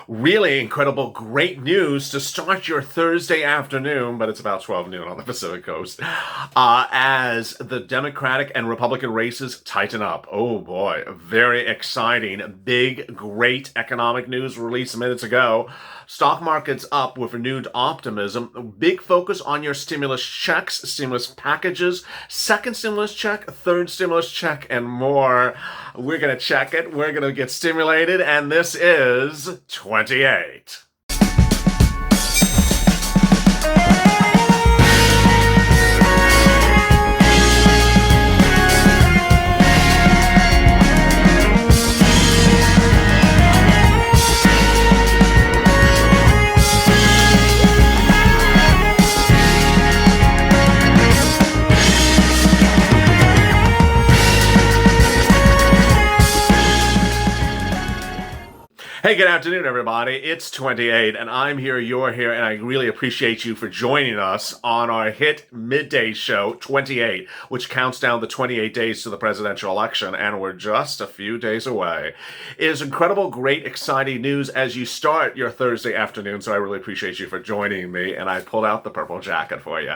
Really incredible, great news to start your Thursday afternoon, but it's about 12 noon on the Pacific Coast, as the Democratic and Republican races tighten up. Oh boy, very exciting. Big, great economic news released minutes ago. Stock market's up with renewed optimism. Big focus on your stimulus checks, stimulus packages, second stimulus check, third stimulus check, and more. We're going to check it. We're going to get stimulated, and this is 28. Hey, good afternoon, everybody. It's 28, and I'm here, you're here, and I really appreciate you for joining us on our hit midday show, 28, which counts down the 28 days to the presidential election, and we're just a few days away. It is incredible, great, exciting news as you start your Thursday afternoon, so I really appreciate you for joining me, and I pulled out the purple jacket for you.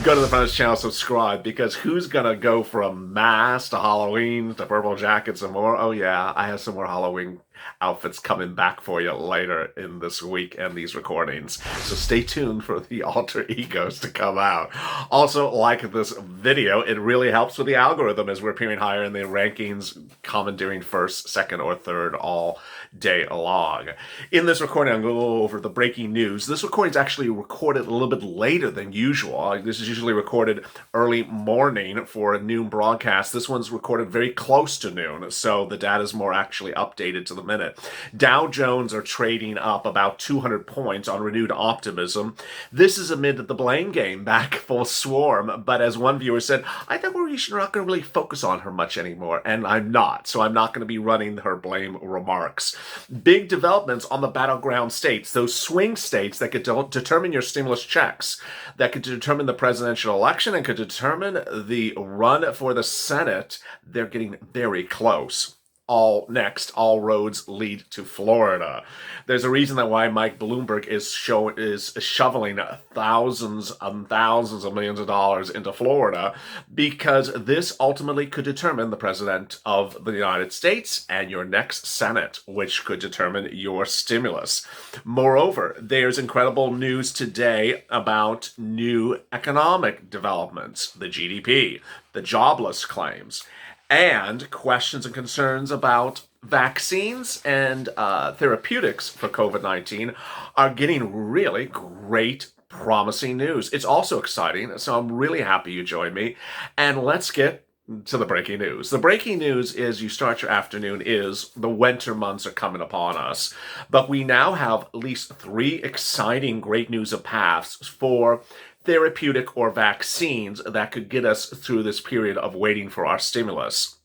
Go to the front of the channel, subscribe, because who's gonna go from mass to Halloween to purple jackets and more? Oh yeah, I have some more Halloween outfits coming back for you later in this week and these recordings. So stay tuned for the alter egos to come out. Also, like this video, it really helps with the algorithm as we're appearing higher in the rankings, commandeering first, second, or third all day long. In this recording, I'm going to go over the breaking news. This recording is actually recorded a little bit later than usual. This is usually recorded early morning for a noon broadcast. This one's recorded very close to noon, so the data is more actually updated to the minute. Dow Jones are trading up about 200 points on renewed optimism. This is amid the blame game back full swarm, but as one viewer said, I think we're not going to really focus on her much anymore, and I'm not, so I'm not going to be running her blame remarks. Big developments on the battleground states, those swing states that could determine your stimulus checks, that could determine the presidential election and could determine the run for the Senate. They're getting very close. All roads lead to Florida. There's a reason that why Mike Bloomberg is shoveling thousands and thousands of millions of dollars into Florida, because this ultimately could determine the president of the United States and your next Senate, which could determine your stimulus. Moreover, there's incredible news today about new economic developments, the GDP, the jobless claims, and questions and concerns about vaccines and therapeutics for COVID-19 are getting really great, promising news. It's also exciting, so I'm really happy you joined me. And let's get to the breaking news. The breaking news is you start your afternoon is the winter months are coming upon us, but we now have at least 3 exciting great news of paths for therapeutic or vaccines that could get us through this period of waiting for our stimulus.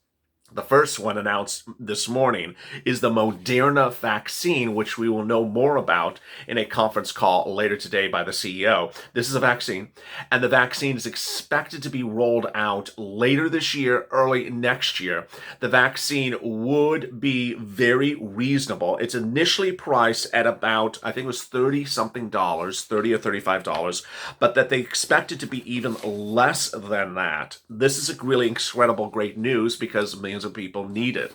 The first one announced this morning is the Moderna vaccine, which we will know more about in a conference call later today by the CEO. This is a vaccine, and the vaccine is expected to be rolled out later this year, early next year. The vaccine would be very reasonable. It's initially priced at about, I think it was $30-something, $30 or $35, but that they expect it to be even less than that. This is a really incredible, great news because millions of people need it.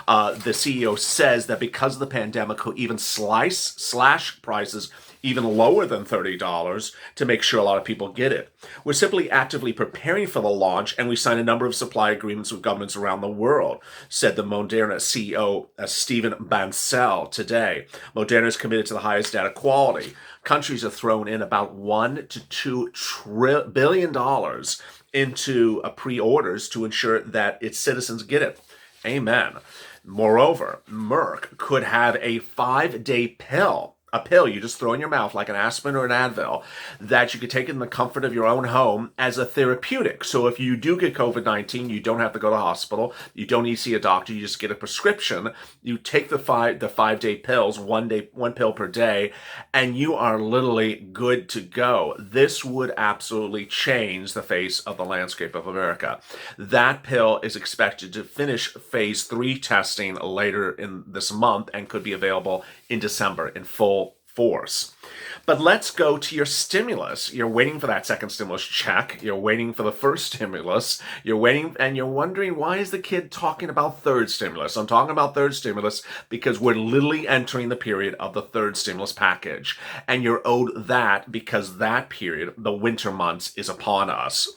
The CEO says that because of the pandemic, he'll even slash prices even lower than $30 to make sure a lot of people get it. We're simply actively preparing for the launch, and we signed a number of supply agreements with governments around the world, said the Moderna CEO, Stephen Bancel, today. Moderna is committed to the highest data quality. Countries have thrown in about $1 to $2 billion into pre-orders to ensure that its citizens get it. Amen. Moreover, Merck could have a 5-day pill, a pill you just throw in your mouth like an aspirin or an Advil, that you could take in the comfort of your own home as a therapeutic. So if you do get COVID-19, you don't have to go to the hospital. You don't need to see a doctor. You just get a prescription. You take the 5-day pills, one pill per day, and you are literally good to go. This would absolutely change the face of the landscape of America. That pill is expected to finish phase 3 testing later in this month and could be available in December in full force. But let's go to your stimulus. You're waiting for that second stimulus check. You're waiting for the first stimulus. You're waiting and you're wondering, why is the kid talking about third stimulus? I'm talking about third stimulus because we're literally entering the period of the third stimulus package. And you're owed that because that period, the winter months, is upon us.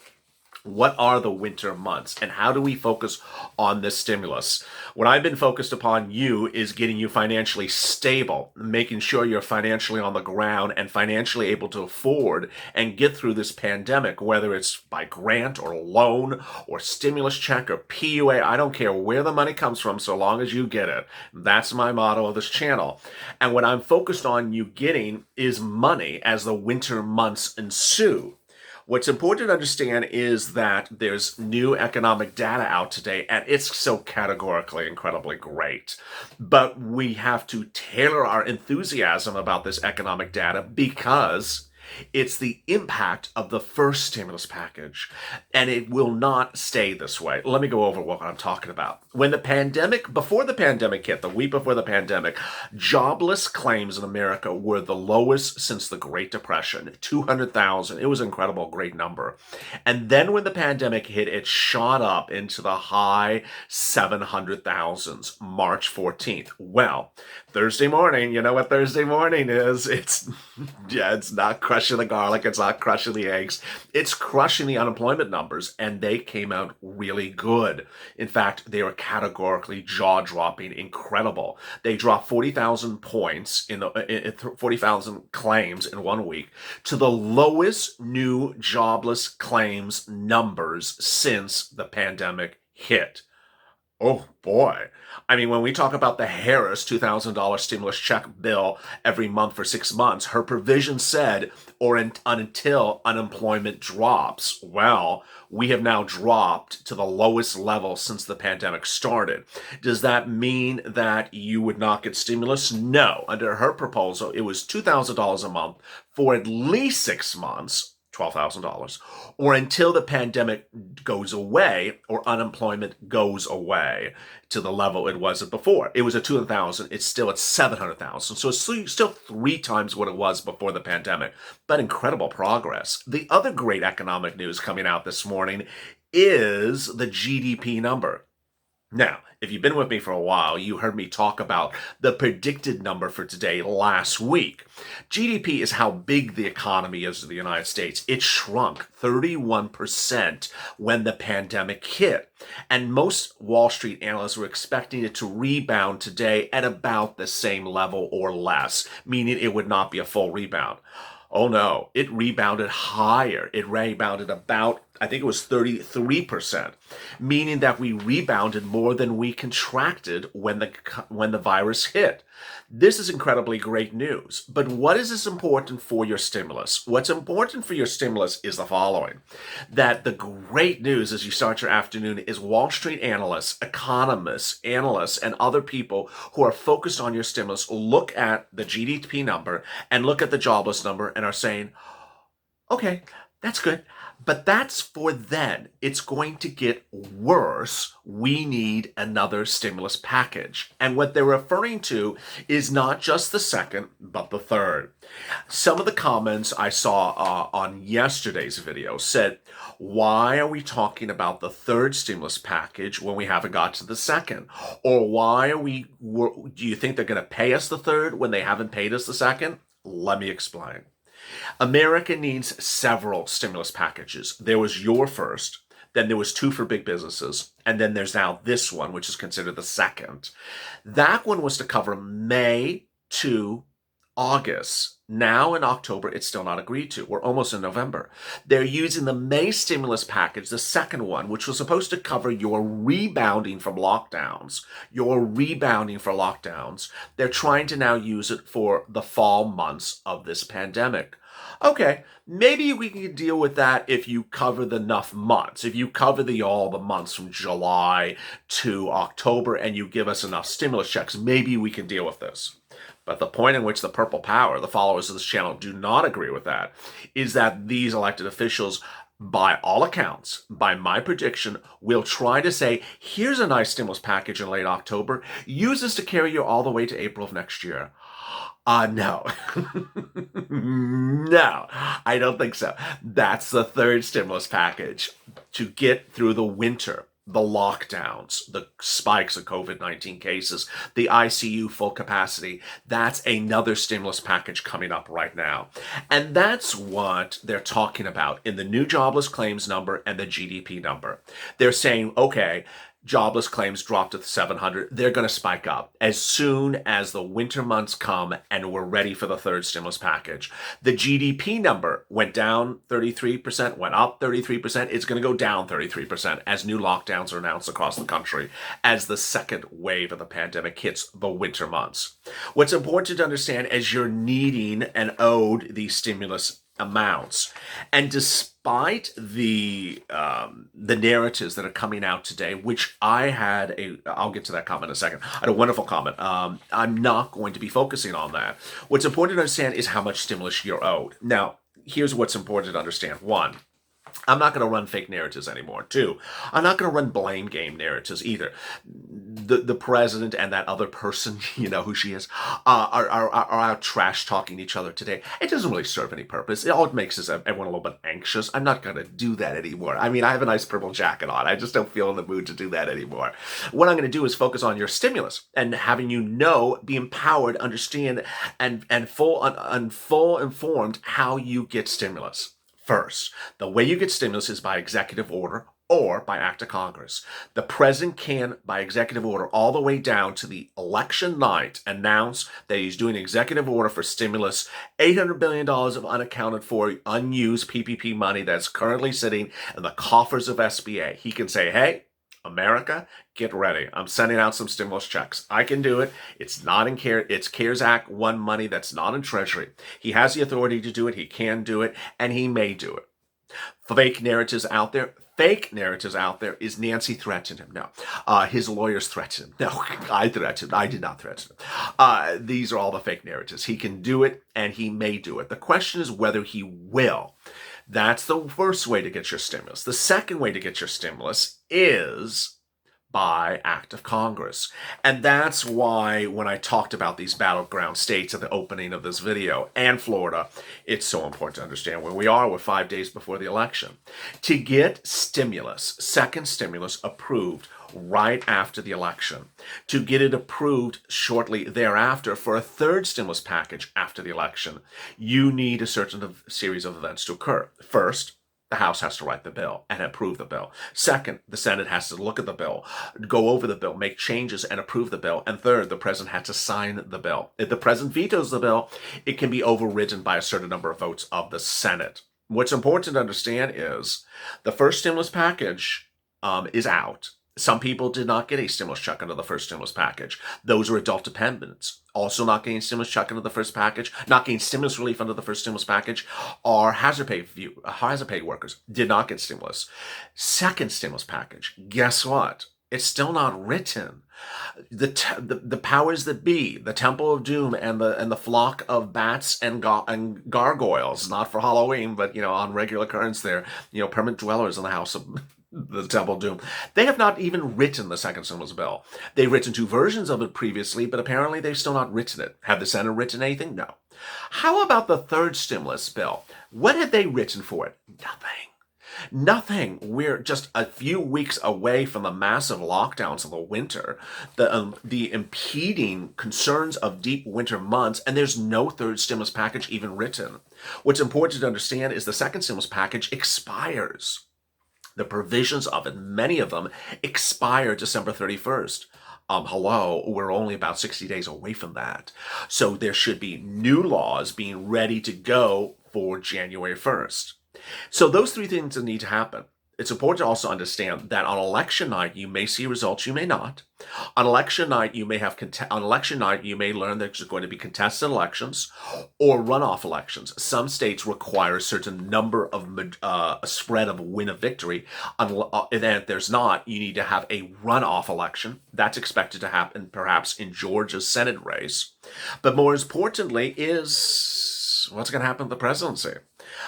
What are the winter months and how do we focus on this stimulus? What I've been focused upon you is getting you financially stable, making sure you're financially on the ground and financially able to afford and get through this pandemic, whether it's by grant or loan or stimulus check or PUA. I don't care where the money comes from so long as you get it. That's my motto of this channel. And what I'm focused on you getting is money as the winter months ensue. What's important to understand is that there's new economic data out today, and it's so categorically incredibly great. But we have to tailor our enthusiasm about this economic data because it's the impact of the first stimulus package, and it will not stay this way. Let me go over what I'm talking about. Before the pandemic hit, the week before the pandemic, jobless claims in America were the lowest since the Great Depression, 200,000. It was an incredible, great number. And then when the pandemic hit, it shot up into the high 700,000s, March 14th. Well, Thursday morning, you know what Thursday morning is? It's not crushing the garlic, it's not crushing the eggs, it's crushing the unemployment numbers, and they came out really good. In fact, they were categorically jaw-dropping, incredible. They dropped 40,000 points in 40,000 claims in 1 week to the lowest new jobless claims numbers since the pandemic hit. Oh boy. I mean, when we talk about the Harris $2,000 stimulus check bill every month for 6 months, her provision said, until unemployment drops. Well, we have now dropped to the lowest level since the pandemic started. Does that mean that you would not get stimulus? No. Under her proposal, it was $2,000 a month for at least 6 months. $12,000, or until the pandemic goes away or unemployment goes away to the level it was before. It was at 200,000. It's still at 700,000. So it's still 3 times what it was before the pandemic, but incredible progress. The other great economic news coming out this morning is the GDP number. Now, if you've been with me for a while, you heard me talk about the predicted number for today last week. GDP is how big the economy is in the United States. It shrunk 31% when the pandemic hit. And most Wall Street analysts were expecting it to rebound today at about the same level or less, meaning it would not be a full rebound. Oh no, it rebounded higher. It rebounded about, I think it was 33%, meaning that we rebounded more than we contracted when the virus hit. This is incredibly great news. But what is this important for your stimulus? What's important for your stimulus is the following. That the great news as you start your afternoon is Wall Street analysts, economists, analysts, and other people who are focused on your stimulus look at the GDP number and look at the jobless number and are saying, okay, that's good. But that's for then. It's going to get worse. We need another stimulus package. And what they're referring to is not just the second, but the third. Some of the comments I saw on yesterday's video said, why are we talking about the third stimulus package when we haven't got to the second? Or do you think they're going to pay us the third when they haven't paid us the second? Let me explain. America needs several stimulus packages. There was your first, then there was 2 for big businesses, and then there's now this one, which is considered the second. That one was to cover May to August. Now in October, it's still not agreed to. We're almost in November. They're using the May stimulus package, the second one, which was supposed to cover your rebounding from lockdowns. They're trying to now use it for the fall months of this pandemic. Okay, maybe we can deal with that if you cover the enough months. If you cover all the months from July to October and you give us enough stimulus checks, maybe we can deal with this. But the point in which the purple power, the followers of this channel, do not agree with that is that these elected officials by all accounts, by my prediction, will try to say, here's a nice stimulus package in late October. Use this to carry you all the way to April of next year. No. No, I don't think so. That's the third stimulus package to get through the winter, the lockdowns, the spikes of COVID-19 cases, the ICU full capacity. That's another stimulus package coming up right now. And that's what they're talking about in the new jobless claims number and the GDP number. They're saying, okay, jobless claims dropped to 700. They're going to spike up as soon as the winter months come and we're ready for the third stimulus package. The GDP number went down 33%, went up 33%. It's going to go down 33% as new lockdowns are announced across the country as the second wave of the pandemic hits the winter months. What's important to understand is you're needing and owed these stimulus amounts. And despite the narratives that are coming out today, which I'll get to that comment in a second. I had a wonderful comment. I'm not going to be focusing on that. What's important to understand is how much stimulus you're owed. Now, here's what's important to understand. One, I'm not going to run fake narratives anymore. Two, I'm not going to run blame game narratives either. The president and that other person, you know who she is, are out trash talking each other today. It doesn't really serve any purpose. All it makes is everyone a little bit anxious. I'm not going to do that anymore. I mean, I have a nice purple jacket on. I just don't feel in the mood to do that anymore. What I'm going to do is focus on your stimulus and having you know, be empowered, understand, and full informed how you get stimulus. First, the way you get stimulus is by executive order or by act of Congress. The president can, by executive order, all the way down to the election night, announce that he's doing executive order for stimulus, $800 billion of unaccounted for, unused PPP money that's currently sitting in the coffers of SBA. He can say, hey, America, get ready. I'm sending out some stimulus checks. I can do it. It's not in it's CARES Act 1 money that's not in Treasury. He has the authority to do it. He can do it, and he may do it. Fake narratives out there. Fake narratives out there is Nancy threatened him. No. His lawyers threatened him. No, I threatened him. I did not threaten him. These are all the fake narratives. He can do it, and he may do it. The question is whether he will. That's the first way to get your stimulus. The second way to get your stimulus is by act of Congress. And that's why when I talked about these battleground states at the opening of this video and Florida, it's so important to understand where we are. We're 5 days before the election. To get stimulus, second stimulus approved right after the election, to get it approved shortly thereafter for a third stimulus package after the election, you need a certain series of events to occur. First, the House has to write the bill and approve the bill. Second, the Senate has to look at the bill, go over the bill, make changes and approve the bill. And third, the president has to sign the bill. If the president vetoes the bill, it can be overridden by a certain number of votes of the Senate. What's important to understand is the first stimulus package is out. Some people did not get a stimulus check under the first stimulus package. Those are adult dependents. Also not getting stimulus check under the first package, not getting stimulus relief under the first stimulus package, are hazard pay workers. Did not get stimulus. Second stimulus package, guess what? It's still not written. The powers that be, the Temple of Doom and the flock of bats and gargoyles, not for Halloween, but on regular occurrence there, permanent dwellers in the house of the Temple of Doom. They have not even written the second stimulus bill. They've written two versions of it previously, but apparently they've still not written it. Have the Senate written anything? No. How about the third stimulus bill? What have they written for it? Nothing. We're just a few weeks away from the massive lockdowns of the winter, the impeding concerns of deep winter months, and there's no third stimulus package even written. What's important to understand is the second stimulus package expires. The provisions of it, many of them, expire December 31st. We're only about 60 days away from that. So there should be new laws being ready to go for January 1st. So those three things that need to happen. It's important to also understand that on election night, you may see results, you may not. On election night, you may learn there's going to be contested elections or runoff elections. Some states require a certain number of a spread of win of victory. And if there's not, you need to have a runoff election. That's expected to happen perhaps in Georgia's Senate race. But more importantly is what's going to happen with the presidency.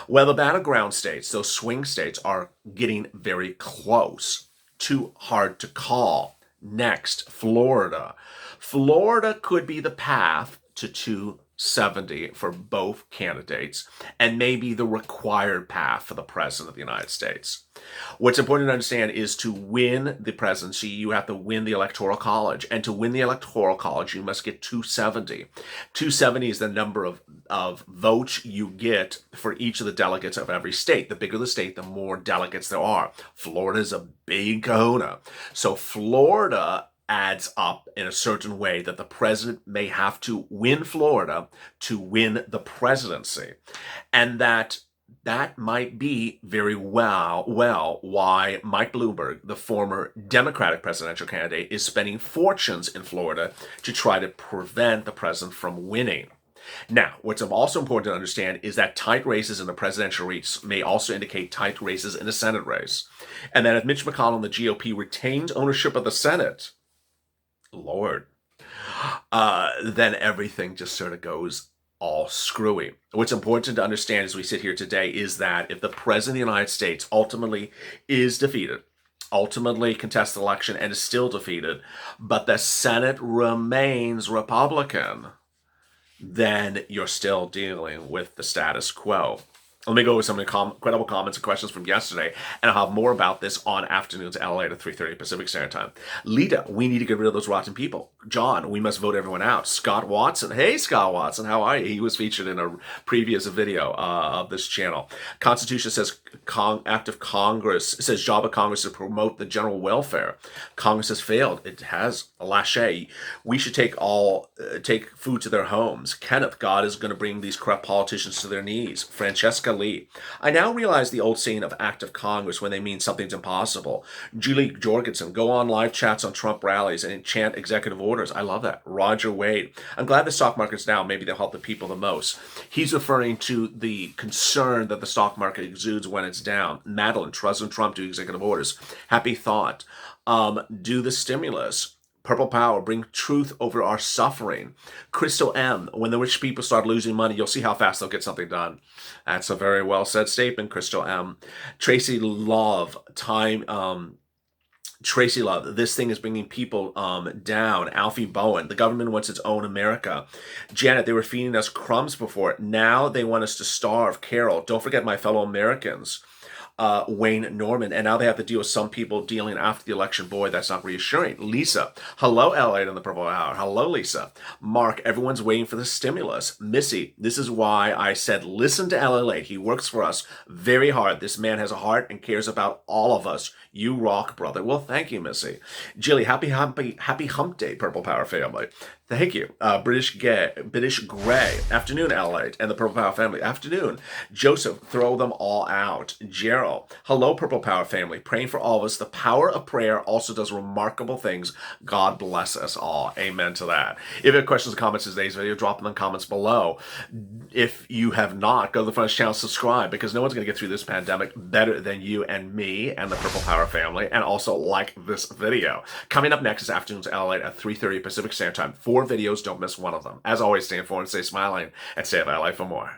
Well, the battleground states, those swing states, are getting very close. Too hard to call. Next, Florida. Florida could be the path to 270 for both candidates and maybe the required path for the president of the United States. What's important to understand is to win the presidency, you have to win the Electoral College. And to win the Electoral College, you must get 270. 270 is the number of votes you get for each of the delegates of every state. The bigger the state, the more delegates there are. Florida is a big kahuna. So Florida adds up in a certain way that the president may have to win Florida to win the presidency. And that might be very well why Mike Bloomberg, the former Democratic presidential candidate, is spending fortunes in Florida to try to prevent the president from winning. Now, what's also important to understand is that tight races in the presidential race may also indicate tight races in the Senate race. And that if Mitch McConnell and the GOP retains ownership of the Senate, Lord, then everything just sort of goes all screwy. What's important to understand as we sit here today is that if the president of the United States ultimately is defeated, ultimately contests the election and is still defeated, but the Senate remains Republican, then you're still dealing with the status quo. Let me go with some incredible comments and questions from yesterday, and I'll have more about this on Afternoons LALATE at 3:30 Pacific Standard Time. Lita, we need to get rid of those rotten people. John, we must vote everyone out. Scott Watson, hey Scott Watson, how are you? He was featured in a previous video of this channel. Constitution says act of Congress, it says job of Congress to promote the general welfare. Congress has failed. It has. Lache. We should take food to their homes. Kenneth, God is going to bring these corrupt politicians to their knees. Francesca Lee. I now realize the old saying of act of Congress when they mean something's impossible. Julie Jorgensen, go on live chats on Trump rallies and chant executive orders. I love that. Roger Wade. I'm glad the stock market's down. Maybe they'll help the people the most. He's referring to the concern that the stock market exudes when it's down. Madeline, President Trump do executive orders. Happy thought. Do the stimulus. Purple Power, bring truth over our suffering. Crystal M, when the rich people start losing money, you'll see how fast they'll get something done. That's a very well said statement, Crystal M. Tracy Love, Tracy Love, this thing is bringing people down. Alfie Bowen, the government wants its own America. Janet, they were feeding us crumbs before. Now they want us to starve. Carol, don't forget my fellow Americans. Wayne Norman, and now they have to deal with some people dealing after the election. Boy, that's not reassuring. Lisa, hello, LA in the Purple Hour. Hello, Lisa. Mark, everyone's waiting for the stimulus. Missy, this is why I said listen to LA. He works for us very hard. This man has a heart and cares about all of us. You rock, brother. Well, thank you, Missy. Jilly, happy hump day, Purple Power family. Thank you. British Gray. Afternoon, LA and the Purple Power family. Afternoon. Joseph, throw them all out. Gerald, hello, Purple Power family. Praying for all of us. The power of prayer also does remarkable things. God bless us all. Amen to that. If you have questions or comments in today's video, drop them in the comments below. If you have not, go to the front of the channel, subscribe, because no one's going to get through this pandemic better than you and me and the Purple Power family, and also like this video. Coming up next is Afternoons LA at 3:30 Pacific Standard Time. 4 videos, don't miss one of them. As always, stay informed, stay smiling, and stay at LA for more.